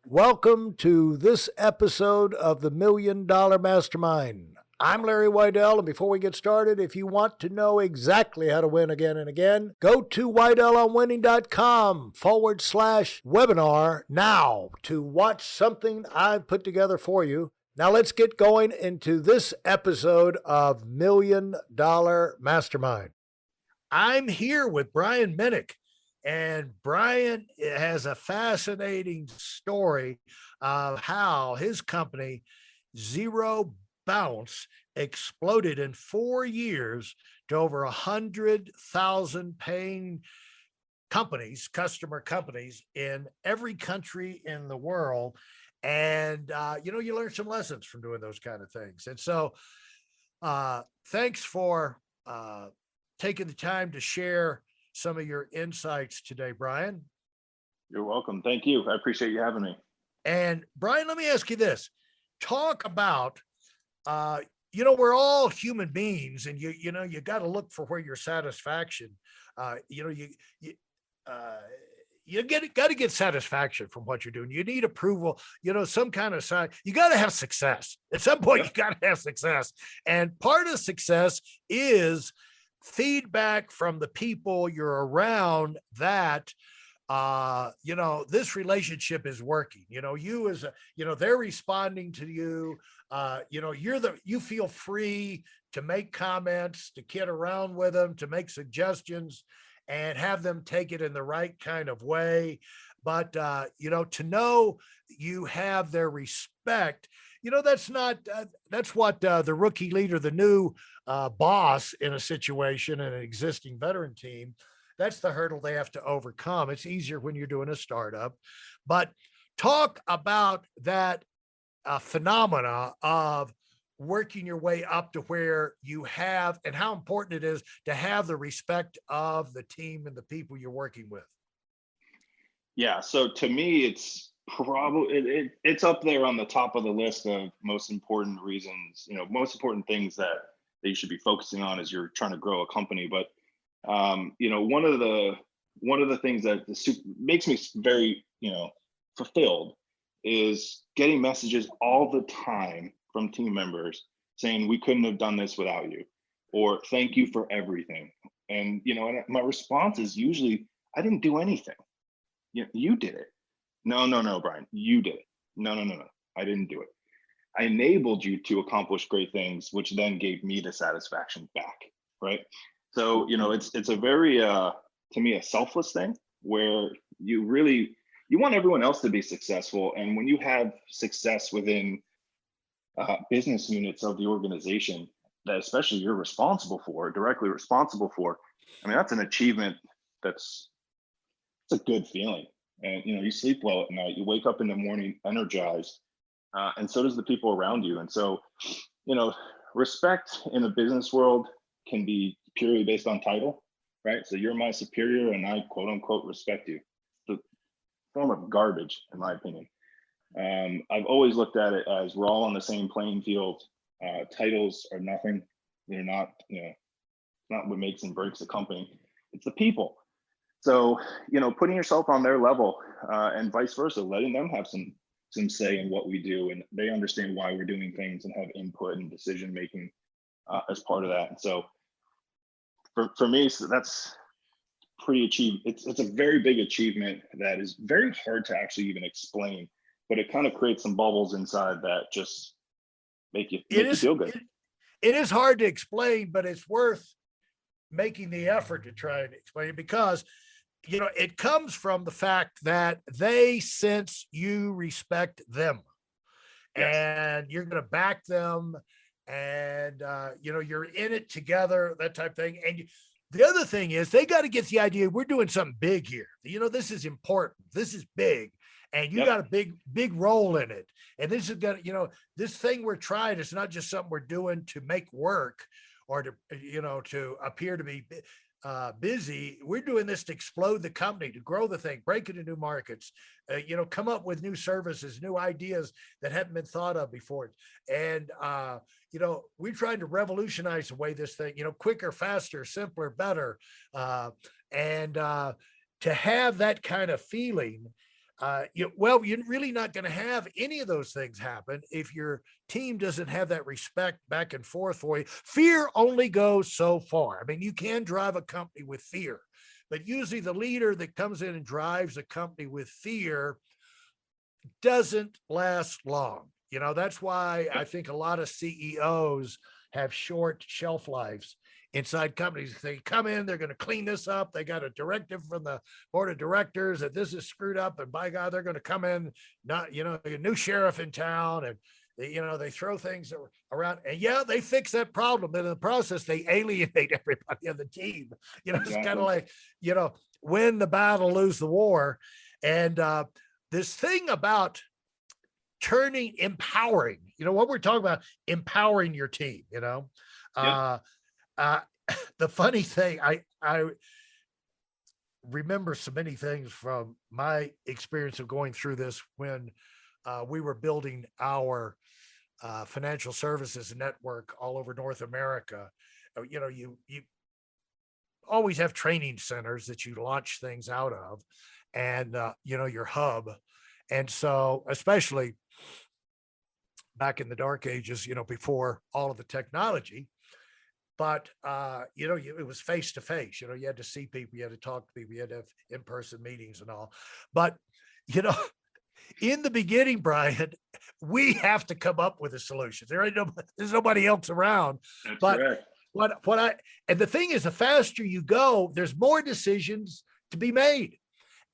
Welcome to this episode of the Million Dollar Mastermind. I'm Larry Weidel, and before we get started, if you want to know exactly how to win again and again, go to weidelonwinning.com/webinar now to watch something I've put together for you. Now let's get going into this episode of Million Dollar Mastermind. I'm here with Brian Minick. And Brian has a fascinating story of how his company, Zero Bounce, exploded in 4 years to over 100,000 paying customer companies in every country in the world. And, you learn some lessons from doing those kind of things. And so thanks for taking the time to share some of your insights today, Brian. You're welcome. Thank you. I appreciate you having me. And Brian, let me ask you this. Talk about, we're all human beings, and you got to look for where your satisfaction, you got to get satisfaction from what you're doing. You need approval, some kind of sign. You got to have success. At some point, You got to have success. And part of success is feedback from the people you're around that this relationship is working. They're responding to you. You feel free to make comments, to kid around with them, to make suggestions, and have them take it in the right kind of way. But to know you have their respect, that's what the rookie leader, the new boss in a situation, in an existing veteran team, that's the hurdle they have to overcome. It's easier when you're doing a startup. But talk about that phenomena of working your way up to where you have, and how important it is to have the respect of the team and the people you're working with. Yeah. So to me, it's probably it's up there on the top of the list of most important reasons, most important things that you should be focusing on as you're trying to grow a company. But one of the things that makes me very fulfilled is getting messages all the time from team members saying we couldn't have done this without you, or thank you for everything. And and my response is usually, I didn't do anything. You did it. No, Brian, you did it. No, I didn't do it. I enabled you to accomplish great things, which then gave me the satisfaction back, right? So, it's a very, to me, a selfless thing where you want everyone else to be successful. And when you have success within business units of the organization that especially you're directly responsible for, I mean, that's an achievement. It's a good feeling. And, you sleep well at night, you wake up in the morning energized, and so does the people around you. And so, respect in the business world can be purely based on title, right? So you're my superior and I quote unquote respect you. It's a form of garbage, in my opinion. I've always looked at it as we're all on the same playing field. Titles are nothing. They're not, not what makes and breaks a company. It's the people. So, putting yourself on their level, and vice versa, letting them have some say in what we do, and they understand why we're doing things and have input and decision making as part of that. And so for me, so that's pretty achieved. It's a very big achievement that is very hard to actually even explain, but it kind of creates some bubbles inside that just make you feel good. It is hard to explain, but it's worth making the effort to try and explain it, because it comes from the fact that they sense you respect them. Yes. And you're going to back them, and you're in it together, that type of thing. And the other thing is, they got to get the idea we're doing something big here. This is important. This is big. And you got a big role in it. And this is going to, this thing we're trying, it's not just something we're doing to make work or to appear to be busy. We're doing this to explode the company, to grow the thing, break into new markets, come up with new services, new ideas that haven't been thought of before. And, we're trying to revolutionize the way this thing, quicker, faster, simpler, better. And to have that kind of feeling, well, you're really not going to have any of those things happen if your team doesn't have that respect back and forth for you. Fear only goes so far. I mean, you can drive a company with fear, but usually the leader that comes in and drives a company with fear doesn't last long. That's why I think a lot of CEOs have short shelf lives inside companies. They come in, they're going to clean this up. They got a directive from the board of directors that this is screwed up. And by God, they're going to come in, not, a new sheriff in town. And they throw things around, and they fix that problem. But in the process, they alienate everybody on the team. It's kind of like, win the battle, lose the war. And this thing about empowering, what we're talking about, empowering your team, the funny thing, I remember so many things from my experience of going through this when we were building our financial services network all over North America. You always have training centers that you launch things out of, and your hub. And so, especially back in the dark ages, before all of the technology, but it was face to face. You had to see people, you had to talk to people, you had to have in-person meetings and all. But in the beginning, Brian, we have to come up with a solution. There's nobody else around. That's but correct. And the thing is, the faster you go, there's more decisions to be made.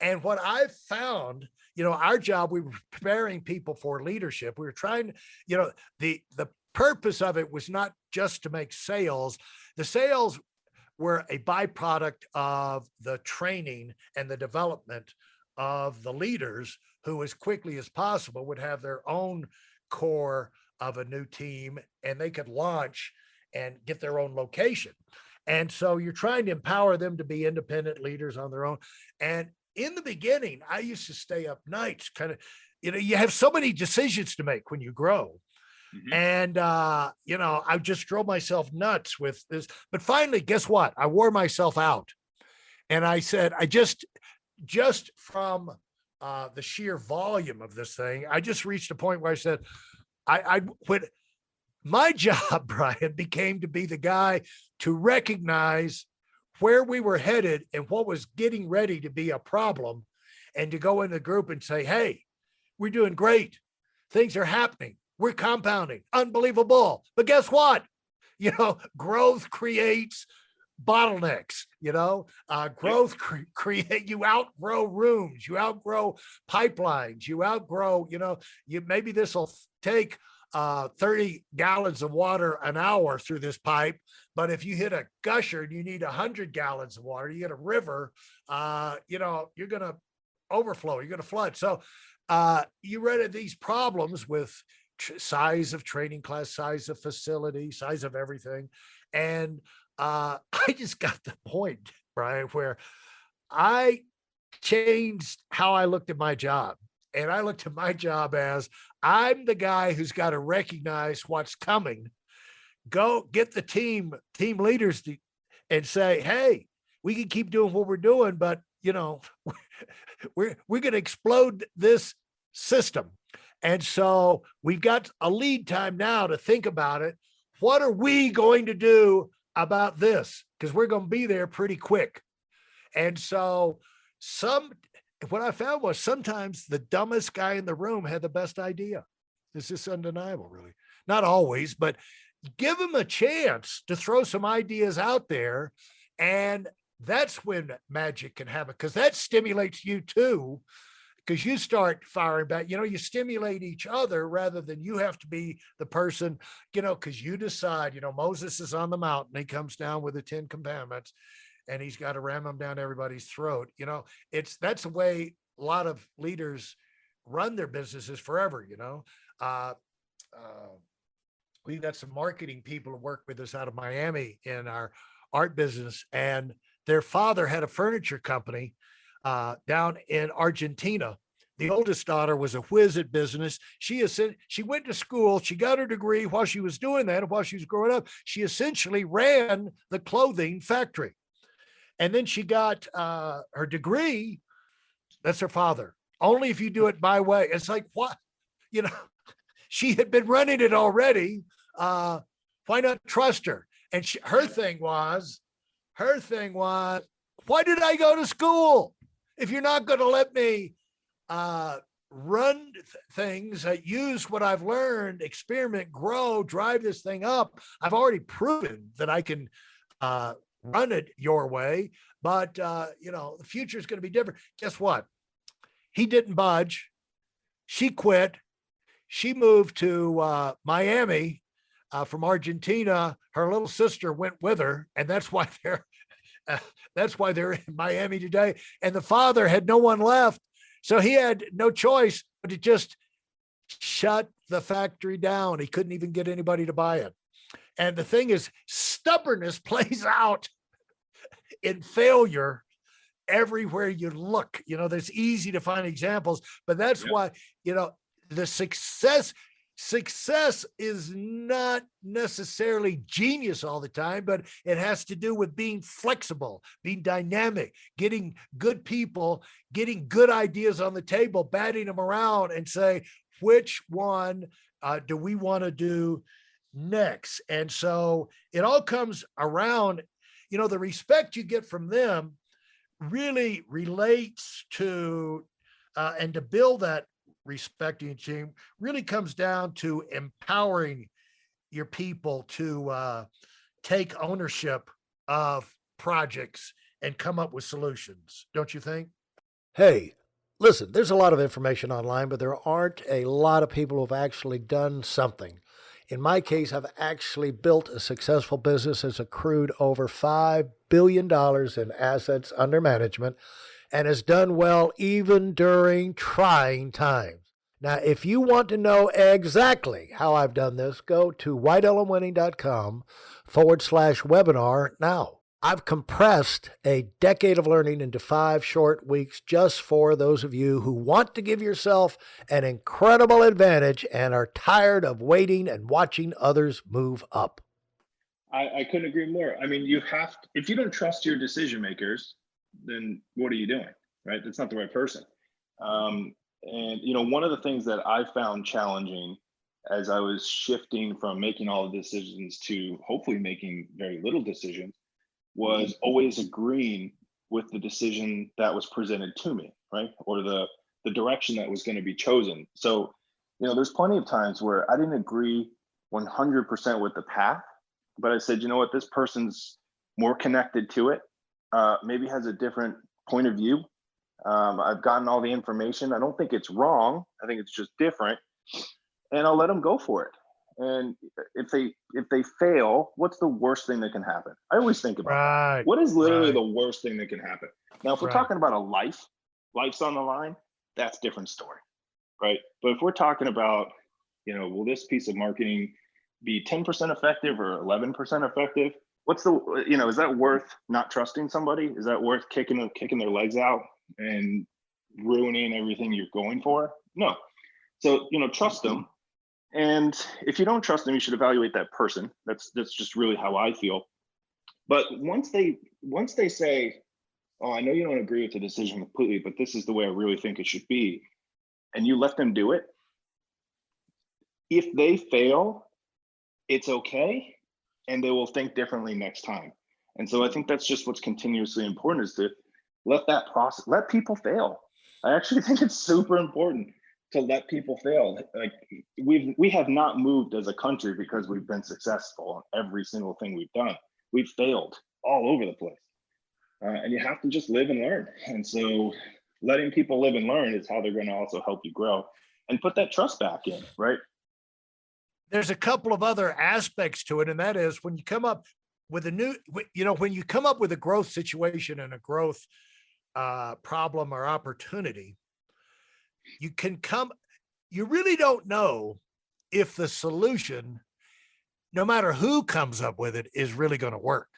And what I've found, our job, we were preparing people for leadership. We were trying, the purpose of it was not just to make sales. The sales were a byproduct of the training and the development of the leaders, who as quickly as possible would have their own core of a new team, and they could launch and get their own location. And so you're trying to empower them to be independent leaders on their own. And in the beginning, I used to stay up nights, kind of, you have so many decisions to make when you grow. Mm-hmm. And, I just drove myself nuts with this. But finally, guess what? I wore myself out. And I said, just from the sheer volume of this thing, I just reached a point where I said, when my job, Brian, became to be the guy to recognize where we were headed and what was getting ready to be a problem, and to go in the group and say, hey, we're doing great. Things are happening. We're compounding. Unbelievable. But guess what? Growth creates bottlenecks, growth create, you outgrow rooms, you outgrow pipelines, you outgrow, maybe this will take 30 gallons of water an hour through this pipe. But if you hit a gusher and you need 100 gallons of water, you get a river, you're going to overflow, you're going to flood. So you run into these problems with size of training class, size of facility, size of everything. And I just got the point, Brian, where I changed how I looked at my job. And I looked at my job as, I'm the guy who's got to recognize what's coming, go get the team leaders and say, hey, we can keep doing what we're doing, but we're going to explode this system. And so we've got a lead time now to think about it. What are we going to do about this? Because we're going to be there pretty quick. And so what I found was sometimes the dumbest guy in the room had the best idea. It's just undeniable, really. Not always, but give them a chance to throw some ideas out there. And that's when magic can happen, because that stimulates you too, because you start firing back, you stimulate each other rather than you have to be the person, because you decide, Moses is on the mountain. He comes down with the 10 commandments and he's got to ram them down everybody's throat. That's the way a lot of leaders run their businesses forever. We've got some marketing people who work with us out of Miami in our art business, and their father had a furniture company down in Argentina. The oldest daughter was a whiz at business. She went to school. She got her degree while she was doing that. And while she was growing up, she essentially ran the clothing factory. And then she got her degree. That's her father, only if you do it my way. It's like, what, you know, she had been running it already. Why not trust her? And her thing was, why did I go to school if you're not going to let me run things, use what I've learned, experiment, grow, drive this thing up? I've already proven that I can run it your way, but the future is going to be different. Guess what? He didn't budge. She quit. She moved to Miami from Argentina. Her little sister went with her, and that's why they're in Miami today. And the father had no one left, so he had no choice but to just shut the factory down. He couldn't even get anybody to buy it. And the thing is, stubbornness plays out in failure everywhere you look. There's easy to find examples, but that's why, the success is not necessarily genius all the time, but it has to do with being flexible, being dynamic, getting good people, getting good ideas on the table, batting them around and say, which one do we want to do next? And so it all comes around, the respect you get from them really relates to, and to build that respecting team really comes down to empowering your people to take ownership of projects and come up with solutions. Don't you think? Hey, listen, there's a lot of information online, but there aren't a lot of people who've actually done something. In my case, I've actually built a successful business that's accrued over $5 billion in assets under management and has done well even during trying times. Now, if you want to know exactly how I've done this, go to whitelmwinning.com/webinar now. I've compressed a decade of learning into 5 short weeks just for those of you who want to give yourself an incredible advantage and are tired of waiting and watching others move up. I couldn't agree more. I mean, if you don't trust your decision makers, then what are you doing, right? That's not the right person. And one of the things that I found challenging as I was shifting from making all the decisions to hopefully making very little decisions was always agreeing with the decision that was presented to me, right? Or the direction that was going to be chosen. So, there's plenty of times where I didn't agree 100% with the path, but I said, you know what, this person's more connected to it, maybe has a different point of view. I've gotten all the information. I don't think it's wrong. I think it's just different, and I'll let them go for it. And if they fail, what's the worst thing that can happen? I always think about that. What is literally the worst thing that can happen? Now, if we're talking about life's on the line, that's a different story, right? But if we're talking about, will this piece of marketing be 10% effective or 11% effective? What's is that worth not trusting somebody? Is that worth kicking their legs out and ruining everything you're going for? No. So, trust them. And if you don't trust them, you should evaluate that person. That's just really how I feel. But once they say, oh, I know you don't agree with the decision completely, but this is the way I really think it should be, and you let them do it, if they fail, it's okay, and they will think differently next time. And so I think that's just what's continuously important, is to let people fail. I actually think it's super important to let people fail. Like we have not moved as a country because we've been successful in every single thing we've done. We've failed all over the place. And you have to just live and learn. And so letting people live and learn is how they're going to also help you grow and put that trust back in, right? There's a couple of other aspects to it. And that is when you come up with when you come up with a growth situation and a growth problem or opportunity, you really don't know if the solution, no matter who comes up with it, is really going to work.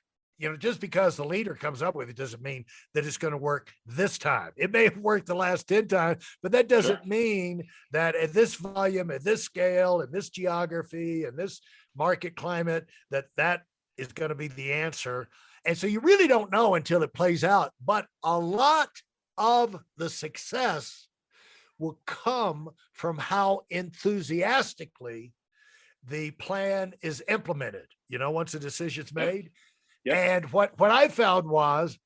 Just because the leader comes up with it doesn't mean that it's going to work this time. It may have worked the last 10 times, but that doesn't mean that at this volume, at this scale, in this geography, and this market climate, that is going to be the answer. And so you really don't know until it plays out. But a lot of the success will come from how enthusiastically the plan is implemented, once a decision's made. Yep. And what I found was,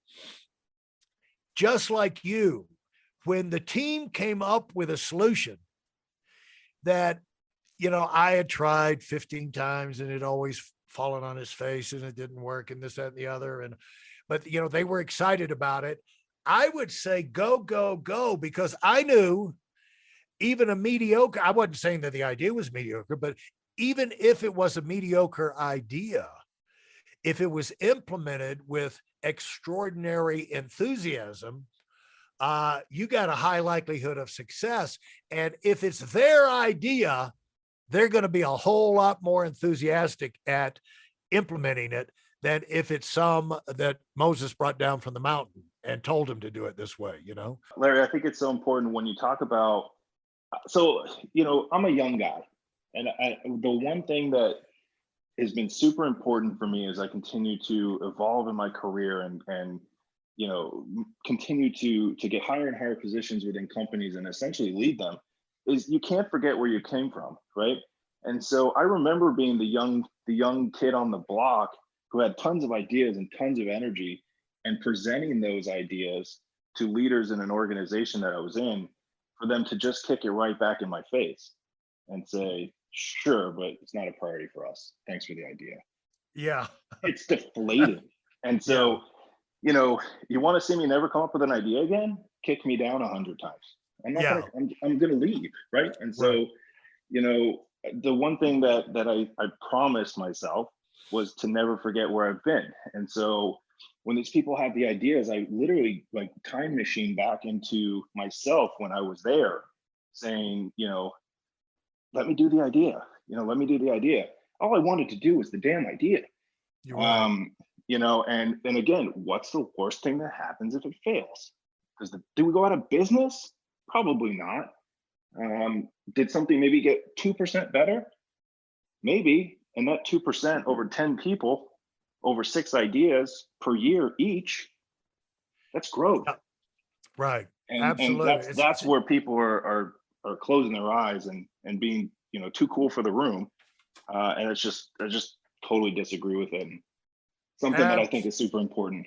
just like you, when the team came up with a solution that, I had tried 15 times and it always fallen on his face and it didn't work and this, that, and the other. But they were excited about it. I would say go, go, go, because I knew even a mediocre, I wasn't saying that the idea was mediocre, but even if it was a mediocre idea, if it was implemented with extraordinary enthusiasm, you got a high likelihood of success. And if it's their idea, they're going to be a whole lot more enthusiastic at implementing it than if it's some that Moses brought down from the mountain and told him to do it this way, Larry, I think it's so important when you talk about, I'm a young guy. And the one thing that has been super important for me as I continue to evolve in my career and continue to get higher and higher positions within companies and essentially lead them, is you can't forget where you came from, right? And so I remember being the young kid on the block who had tons of ideas and tons of energy, and presenting those ideas to leaders in an organization that I was in, for them to just kick it right back in my face and say, sure, but it's not a priority for us. Thanks for the idea. Yeah. It's deflating. And so, you want to see me never come up with an idea again? Kick me down 100 times. I'm not gonna, I'm gonna leave, right? And so, the one thing that I promised myself was to never forget where I've been. And so when these people have the ideas, I literally like time machine back into myself when I was there, saying, let me do the idea. Let me do the idea. All I wanted to do was the damn idea. And again, what's the worst thing that happens if it fails? Do we go out of business? Probably not. Did something maybe get 2% better? Maybe. And that 2% over 10 people, over 6 ideas per year each, that's growth. Right. And, absolutely. And that's where people are closing their eyes and being, too cool for the room. And I just totally disagree with it. And something that I think is super important.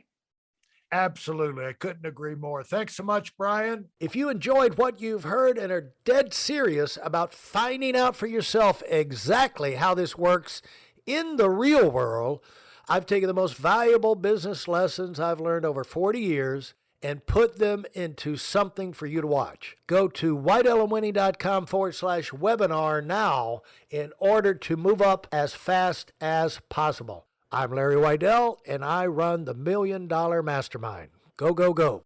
Absolutely. I couldn't agree more. Thanks so much, Brian. If you enjoyed what you've heard and are dead serious about finding out for yourself exactly how this works in the real world, I've taken the most valuable business lessons I've learned over 40 years and put them into something for you to watch. Go to whiteelementary.com/webinar now in order to move up as fast as possible. I'm Larry Weidel, and I run the $1 Million Mastermind. Go, go, go.